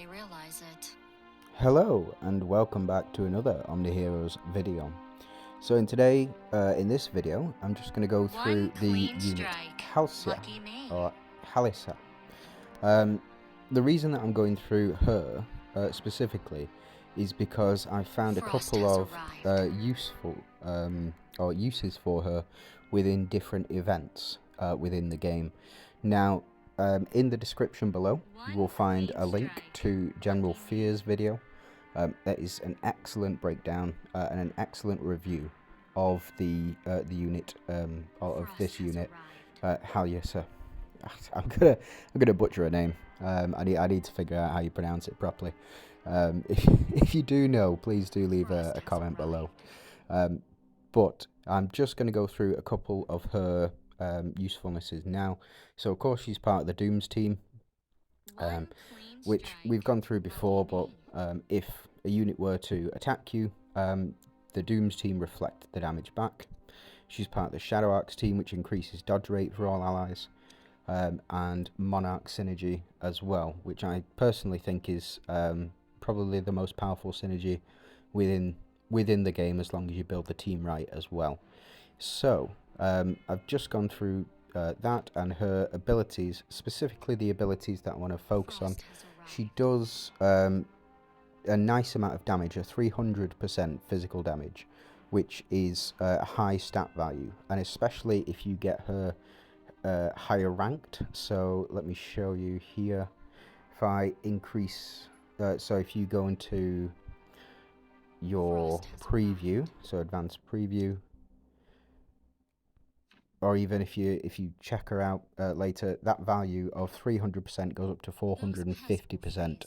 they realize it. Hello and welcome back to another OMNIHEROES video. So in this video, I'm just going to go through One the clean unit strike. Halysa Lucky me. or Halysa. The reason that I'm going through her specifically is because I found a Frost couple has of useful or uses for her within different events within the game. Now, in the description below, you will find a link to Generalfear's video. That is an excellent breakdown and an excellent review of the unit or of this unit, Halysa. I'm gonna butcher her name. I need to figure out how you pronounce it properly. If you do know, please do leave a comment below. But I'm just going to go through a couple of her usefulnesses now. So of course she's part of the Dooms team, which we've gone through before. But if a unit were to attack you, the Dooms team reflect the damage back. She's part of the Shadow Arcs team, which increases dodge rate for all allies. And Monarch synergy as well, which I personally think is probably the most powerful synergy within the game, as long as you build the team right as well. So I've just gone through that and her abilities, specifically the abilities that I want to focus on. She does a nice amount of damage, a 300% physical damage, which is a high stat value, and especially if you get her higher ranked. So let me show you here. If I increase, so if you go into your preview, so advanced preview, or even if you check her out later, that value of 300% goes up to 450%,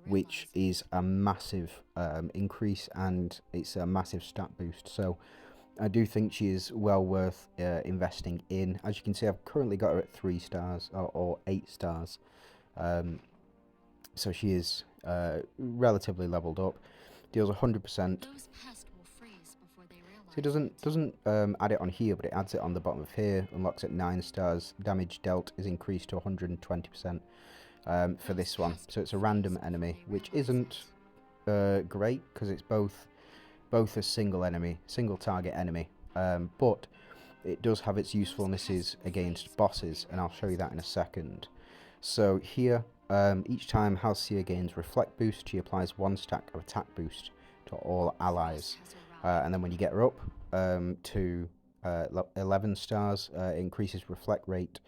which is a massive increase, and it's a massive stat boost. So I do think she is well worth investing in. As you can see, I've currently got her at 3 stars or 8 stars. So she is relatively leveled up. Deals 100%. So it doesn't add it on here, but it adds it on the bottom of here. Unlocks at 9 stars. Damage dealt is increased to 120% for this one. So it's a random enemy, which isn't great because it's both a single target enemy, but it does have its usefulnesses against bosses, and I'll show you that in a second. So here, each time Halysa gains reflect boost, she applies 1 stack of attack boost to all allies, and then when you get her up to 11 stars, it increases reflect rate,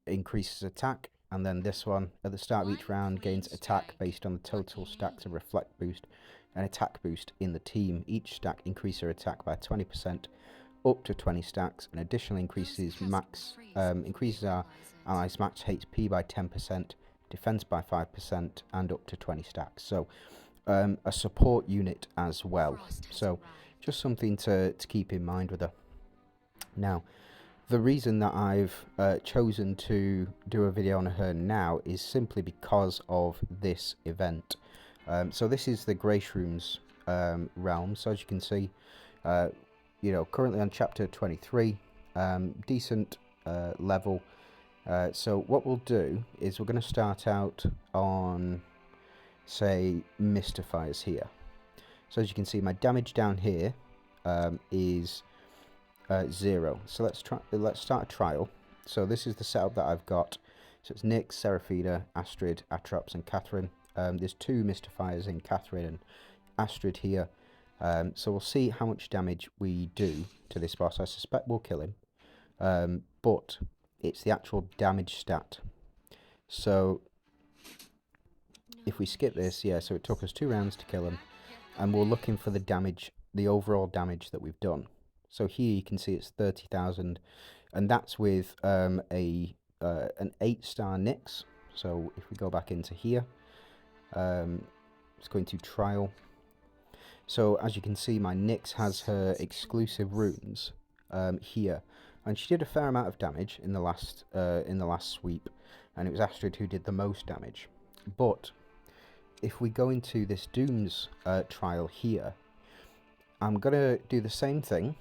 increases attack, and then this one at the start of each round gains attack based on the total stacks of reflect boost and attack boost in the team. Each stack increases her attack by 20% up to 20 stacks, and additionally increases our allies' max HP by 10%, defense by 5%, and up to 20 stacks. So a support unit as well. So just something to keep in mind with her. Now, the reason that I've chosen to do a video on her now is simply because of this event. So this is the Grey Shrooms realm. So as you can see, currently on chapter 23, decent level. So what we'll do is we're going to start out on, say, Mystifiers here. So as you can see, my damage down here is 0. So let's start a trial. So this is the setup that I've got. So it's Nyx, Seraphina, Astrid, Atrops, and Catherine. There's 2 Mystifiers in Catherine and Astrid here. So we'll see how much damage we do to this boss. I suspect we'll kill him, but it's the actual damage stat. So if we skip this, yeah, so it took us 2 rounds to kill him, and we're looking for the damage, the overall damage that we've done. So here you can see it's 30,000, and that's with an 8-star Nyx. So if we go back into here, let's go into trial. So as you can see, my Nyx has her exclusive runes here, and she did a fair amount of damage in the last sweep, and it was Astrid who did the most damage. But if we go into this Dooms trial here, I'm gonna do the same thing,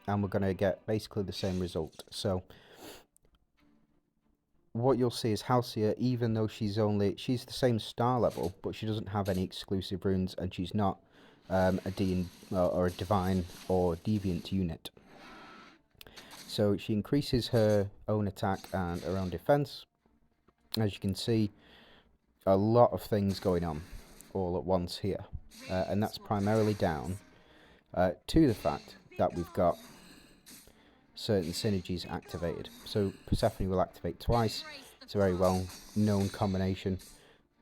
and we're gonna get basically the same result. So what you'll see is Halcia, even though she's the same star level, but she doesn't have any exclusive runes, and she's not a or a divine or deviant unit. So she increases her own attack and her own defense. As you can see, a lot of things going on all at once here, and that's primarily down to the fact that we've got certain synergies activated. So Persephone will activate twice. It's a very well known combination,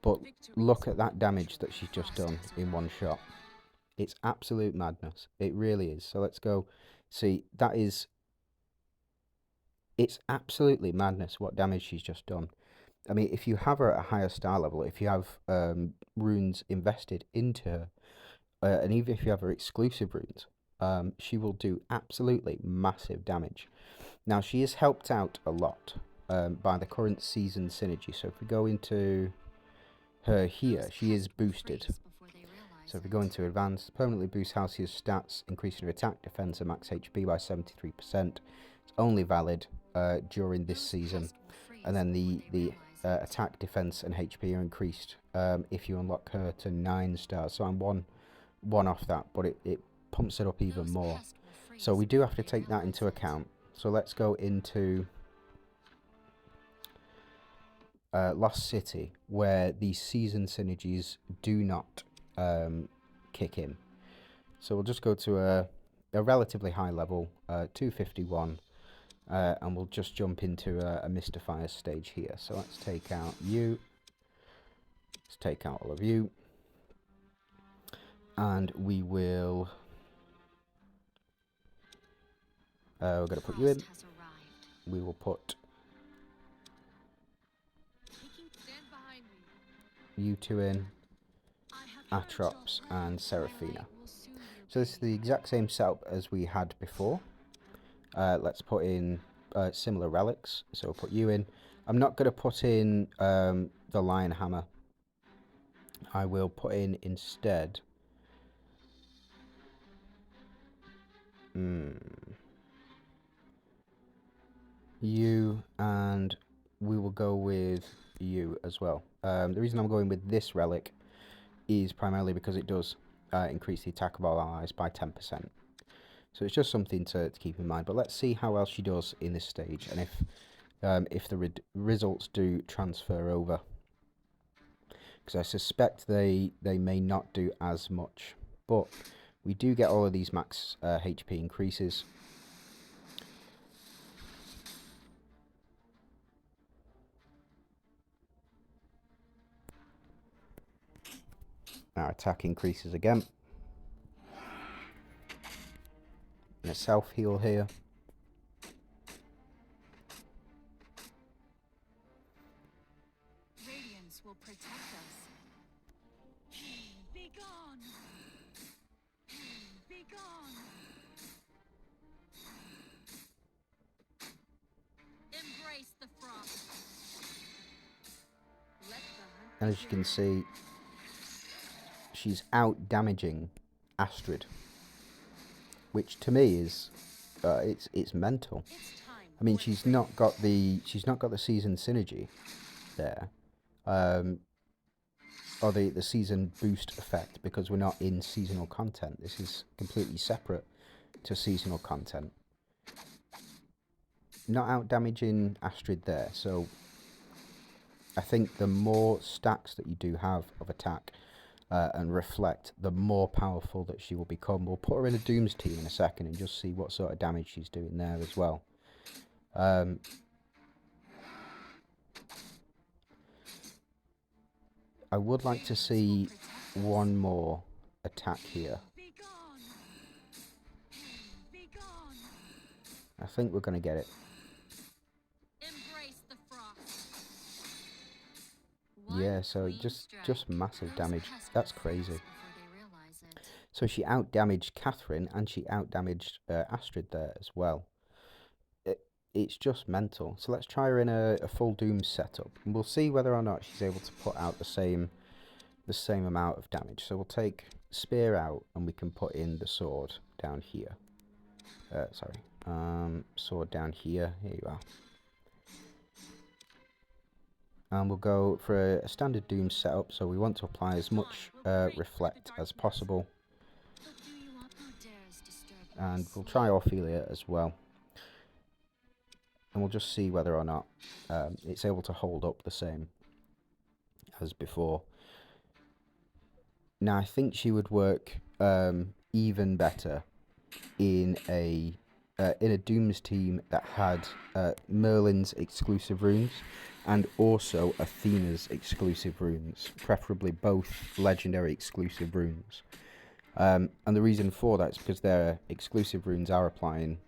but look at that damage that she's just done in one shot. It's absolute madness. It really is. So let's go see. It's absolutely madness what damage she's just done. I mean, if you have her at a higher star level, if you have runes invested into her, and even if you have her exclusive runes, she will do absolutely massive damage. Now, she is helped out a lot by the current season synergy. So if we go into her here, she is boosted. So if we go into advanced, permanently boosts Halcyon's stats, increasing her attack, defense, and max HP by 73%. It's only valid during this season. And then the attack, defense, and HP are increased if you unlock her to 9 stars. So I'm one off that, but it pumps it up even more. So we do have to take that into account. So let's go into Lost City, where these season synergies do not kick in. So we'll just go to a relatively high level, 251, and we'll just jump into a Mystifier stage here. So let's take out you. Let's take out all of you. And we will... we're going to put you in. We will put you two in, Atrops and Seraphina. So this is the exact same setup as we had before. Let's put in similar relics. So we'll put you in. I'm not going to put in the Lion Hammer. I will put in instead... you, and we will go with you as well. The reason I'm going with this relic is primarily because it does increase the attack of all allies by 10%. So it's just something to keep in mind. But let's see how else she does in this stage, and if the results do transfer over, because I suspect they may not do as much. But we do get all of these max HP increases. Our attack increases again. And a self-heal here. Radiance will protect us. Be gone. Be gone. Embrace the frost. And as you can see, she's out damaging Astrid, which to me is it's mental. I mean, she's not got the season synergy there, or the season boost effect, because we're not in seasonal content. This is completely separate to seasonal content. Not out damaging Astrid there, so I think the more stacks that you do have of attack and reflect, the more powerful that she will become. We'll put her in a Dooms team in a second and just see what sort of damage she's doing there as well. I would like to see one more attack here. I think we're going to get it. Yeah, so just massive damage. That's crazy. So she out-damaged Catherine, and she out-damaged Astrid there as well. It's just mental. So let's try her in a full Doom setup, and we'll see whether or not she's able to put out the same amount of damage. So we'll take Spear out, and we can put in the sword down here. Sword down here. Here you are. And we'll go for a standard Doom setup, so we want to apply as much Reflect as possible. And we'll try Ophelia as well. And we'll just see whether or not it's able to hold up the same as before. Now, I think she would work even better in a Doom's team that had Merlin's exclusive runes and also Athena's exclusive runes, preferably both legendary exclusive runes. And the reason for that is because their exclusive runes are applying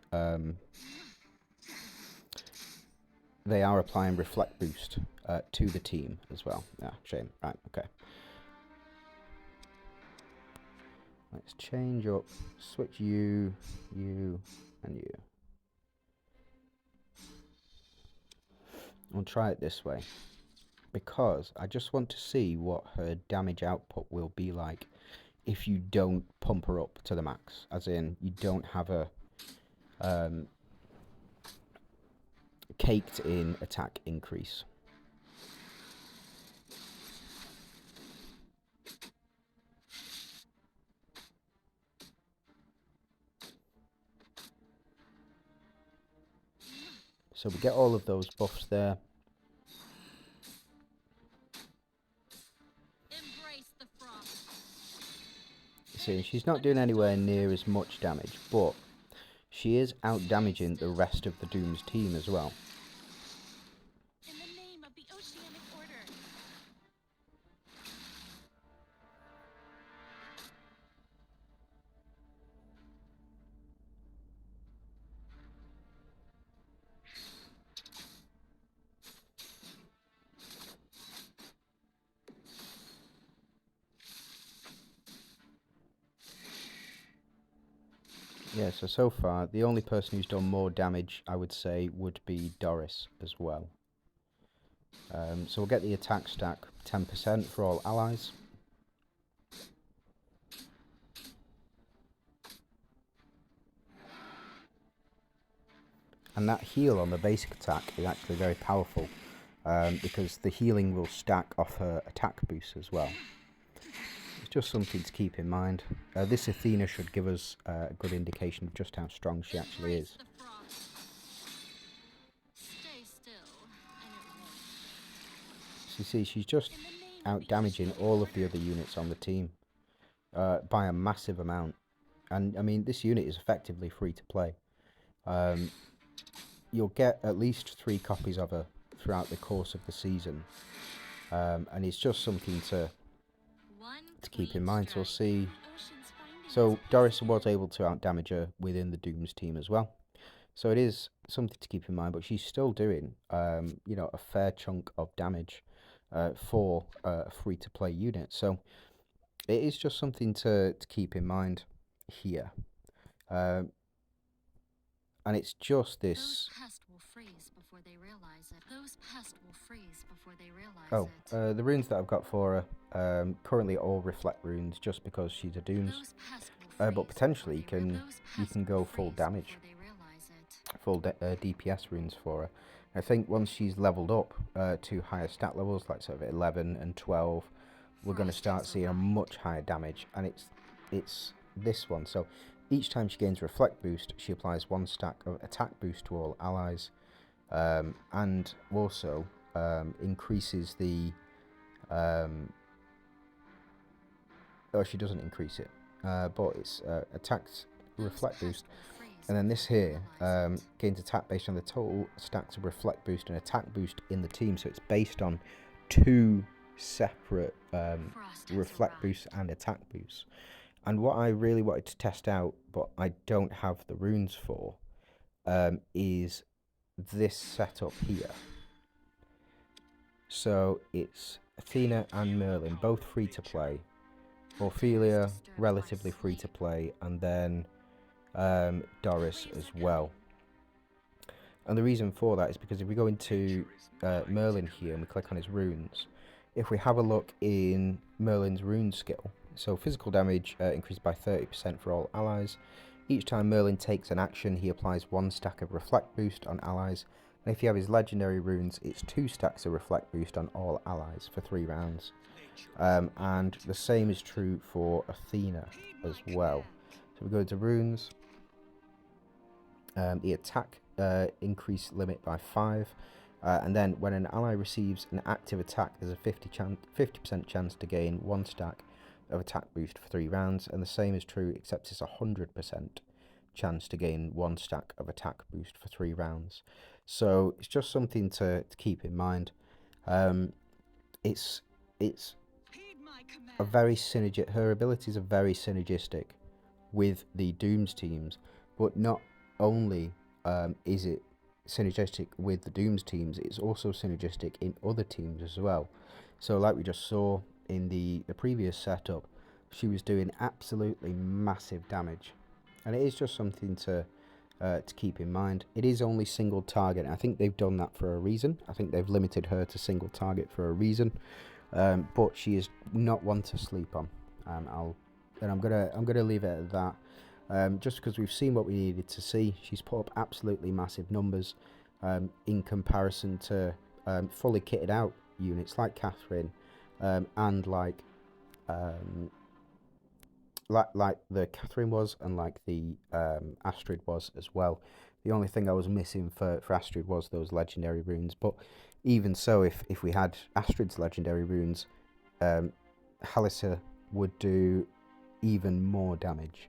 Reflect Boost to the team as well. Ah, shame. Right, okay. Let's change up, switch you, and you. We'll try it this way, because I just want to see what her damage output will be like if you don't pump her up to the max, as in you don't have a caked in attack increase. So we get all of those buffs there. See, she's not doing anywhere near as much damage, but she is out damaging the rest of the Doom's team as well. In the name of the Oceanic Order. Yeah, so far, the only person who's done more damage, I would say, would be Doris as well. So we'll get the attack stack 10% for all allies. And that heal on the basic attack is actually very powerful, because the healing will stack off her attack boost as well. It's just something to keep in mind. This Athena should give us a good indication of just how strong she actually is. So you see, she's just out damaging all of the other units on the team by a massive amount. And I mean, this unit is effectively free to play. You'll get at least 3 copies of her throughout the course of the season. And it's just something to keep in mind. So we'll see. So Doris was able to out damage her within the Doom's team as well. So it is something to keep in mind, but she's still doing you know, a fair chunk of damage for a free to play unit. So it is just something to keep in mind here. And it's just this. Oh, the runes that I've got for her, currently all reflect runes, just because she's a Dooms. But potentially you can go full damage, full DPS runes for her. I think once she's leveled up to higher stat levels, like sort of 11 and 12, we're going to start seeing a much higher damage, and it's this one. So each time she gains Reflect Boost, she applies 1 stack of attack boost to all allies, and also increases the... oh, she doesn't increase it, but it's attacks Reflect Boost. And then this here gains attack based on the total stacks of Reflect Boost and attack boost in the team. So it's based on 2 separate Reflect Boosts and attack boosts. And what I really wanted to test out, but I don't have the runes for, is this setup here. So it's Athena and Merlin, both free to play. Ophelia, relatively free to play. And then Doris as well. And the reason for that is because if we go into Merlin here and we click on his runes, if we have a look in Merlin's rune skill, so physical damage increased by 30% for all allies. Each time Merlin takes an action, he applies 1 stack of Reflect Boost on allies. And if you have his legendary runes, it's 2 stacks of reflect boost on all allies for 3 rounds. And the same is true for Athena as well. So we go to runes. The attack increase limit by 5. And then when an ally receives an active attack, there's a 50% chance to gain 1 stack of attack boost for 3 rounds. And the same is true, except it's a 100% chance to gain 1 stack of attack boost for 3 rounds. So it's just something to keep in mind. It's a very synergistic. Her abilities are very synergistic with the Dooms teams, but not only is it synergistic with the Dooms teams, it's also synergistic in other teams as well. So like we just saw in the previous setup, she was doing absolutely massive damage, and it is just something to keep in mind. It is only single target, and I think they've done that for a reason. I think they've limited her to single target for a reason, but she is not one to sleep on. I'm gonna leave it at that. Just because we've seen what we needed to see. She's put up absolutely massive numbers in comparison to fully kitted out units like Catherine and like the Catherine was, and like the Astrid was as well. The only thing I was missing for Astrid was those legendary runes, but even so, if we had Astrid's legendary runes, Halysa would do even more damage.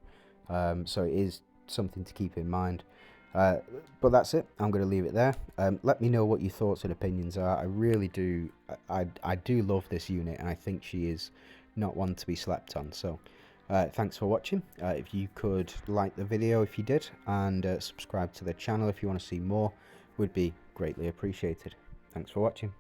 So it is something to keep in mind. But that's it. I'm going to leave it there. Let me know what your thoughts and opinions are. I really do. I do love this unit, and I think she is not one to be slept on. So thanks for watching. If you could like the video if you did, and subscribe to the channel if you want to see more, would be greatly appreciated. Thanks for watching.